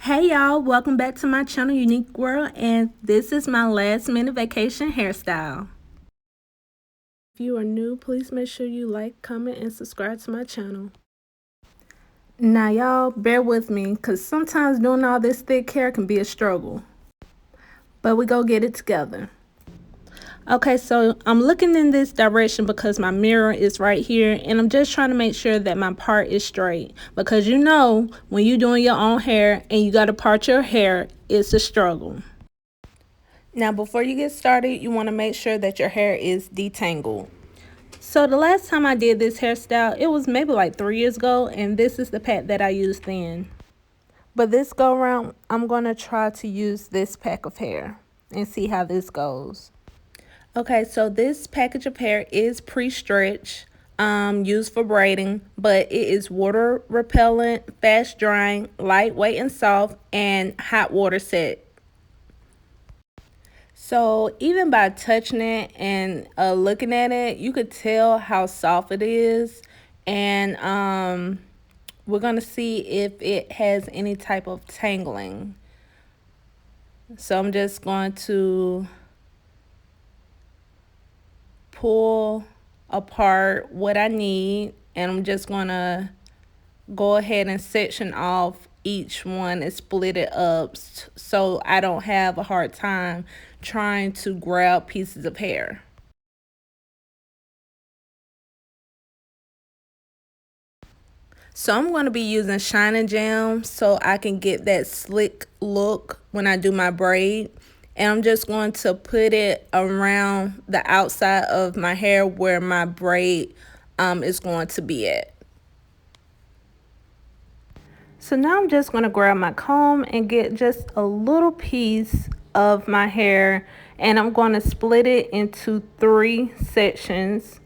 Hey y'all, welcome back to my channel Unique World, and this is my last minute vacation hairstyle. If you are new, please make sure you like, comment, and subscribe to my channel. Now y'all, bear with me because sometimes doing all this thick hair can be a struggle, but we go get it together. Okay, so I'm looking in this direction because my mirror is right here, and I'm just trying to make sure that my part is straight, because you know when you're doing your own hair and you got to part your hair, it's a struggle. Now before you get started, you want to make sure that your hair is detangled. So the last time I did this hairstyle, it was maybe like 3 years ago, and this is the pack that I used then. But this go around, I'm going to try to use this pack of hair and see how this goes. Okay, so this package of hair is pre-stretched, used for braiding, but it is water repellent, fast drying, lightweight and soft, and hot water set. So even by touching it and looking at it, you could tell how soft it is, and we're gonna see if it has any type of tangling. So I'm just going to pull apart what I need, and I'm just gonna go ahead and section off each one and split it up so I don't have a hard time trying to grab pieces of hair. So I'm going to be using Shine Jam so I can get that slick look when I do my braid. And I'm just going to put it around the outside of my hair where my braid is going to be at. So now I'm just going to grab my comb and get just a little piece of my hair, and I'm going to split it into 3 sections.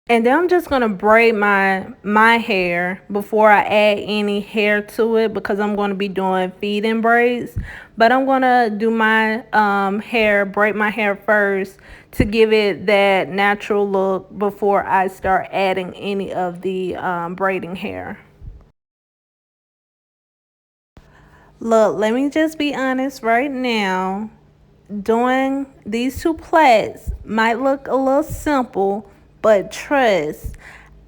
And then I'm just going to braid my hair before I add any hair to it, because I'm going to be doing feed-in braids. But I'm going to do my braid my hair first to give it that natural look before I start adding any of the braiding hair. Look, let me just be honest right now. Doing these 2 plaits might look a little simple, but trust,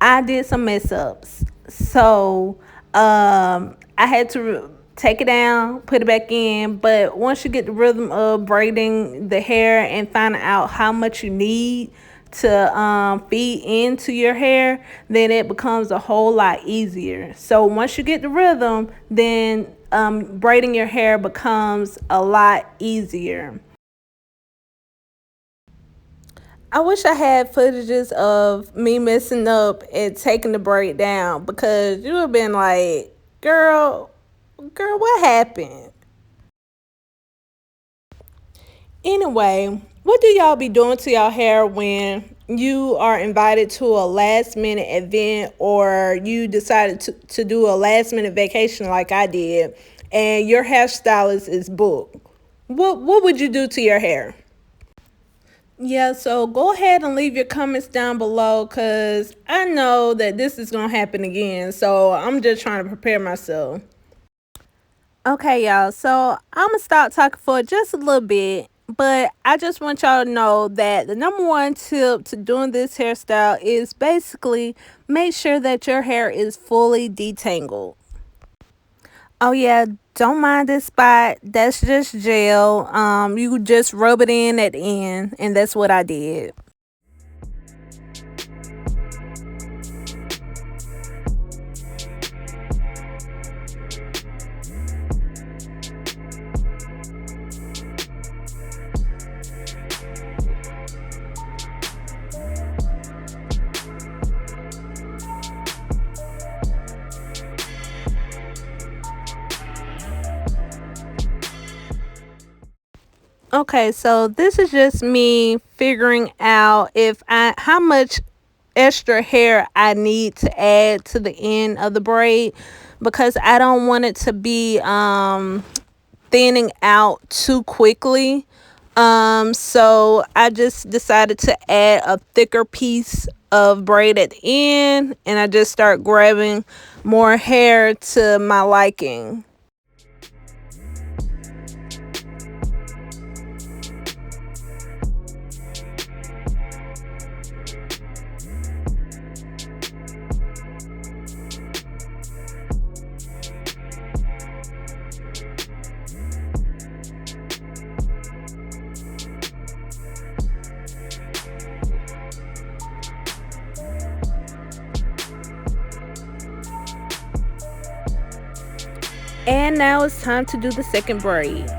I did some mess ups. So I had to take it down, put it back in. But once you get the rhythm of braiding the hair and find out how much you need to feed into your hair, then it becomes a whole lot easier. So once you get the rhythm, then braiding your hair becomes a lot easier. I wish I had footages of me messing up and taking the braid down, because you would have been like, girl, what happened? Anyway, what do y'all be doing to y'all hair when you are invited to a last minute event, or you decided to do a last minute vacation like I did, and your hairstylist is booked? What would you do to your hair? Yeah, so go ahead and leave your comments down below, because I know that this is going to happen again. So I'm just trying to prepare myself. Okay, y'all. So I'm going to stop talking for just a little bit. But I just want y'all to know that the #1 tip to doing this hairstyle is basically make sure that your hair is fully detangled. Oh yeah, don't mind this spot. That's just gel. You just rub it in at the end, and that's what I did. Okay, so this is just me figuring out how much extra hair I need to add to the end of the braid, because I don't want it to be thinning out too quickly. So I just decided to add a thicker piece of braid at the end, and I just start grabbing more hair to my liking. And now it's time to do the second braid.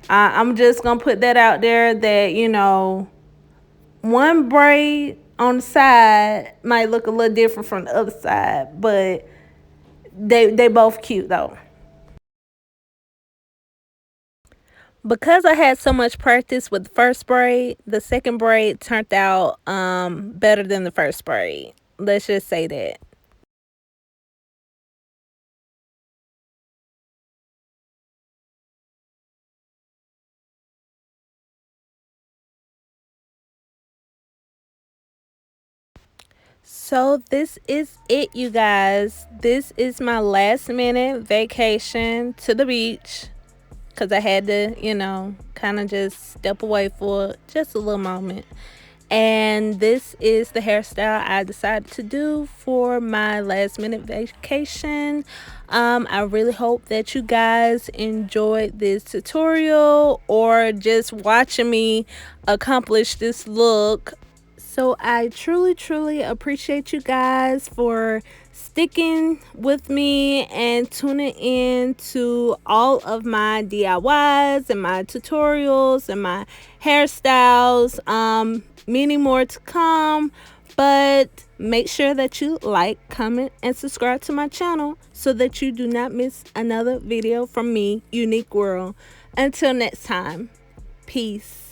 I'm just gonna put that out there that, you know, one braid on the side might look a little different from the other side, but they both cute though. Because I had so much practice with the first braid, the second braid turned out better than the first braid. Let's just say that. So this is it, you guys. This is my last minute vacation to the beach, because I had to, you know, kind of just step away for just a little moment. And this is the hairstyle I decided to do for my last minute vacation. I really hope that you guys enjoyed this tutorial or just watching me accomplish this look. So I truly appreciate you guys for sticking with me and tuning in to all of my DIYs and my tutorials and my hairstyles. Many more to come, but make sure that you like, comment, and subscribe to my channel so that you do not miss another video from me, Unique World. Until next time, peace.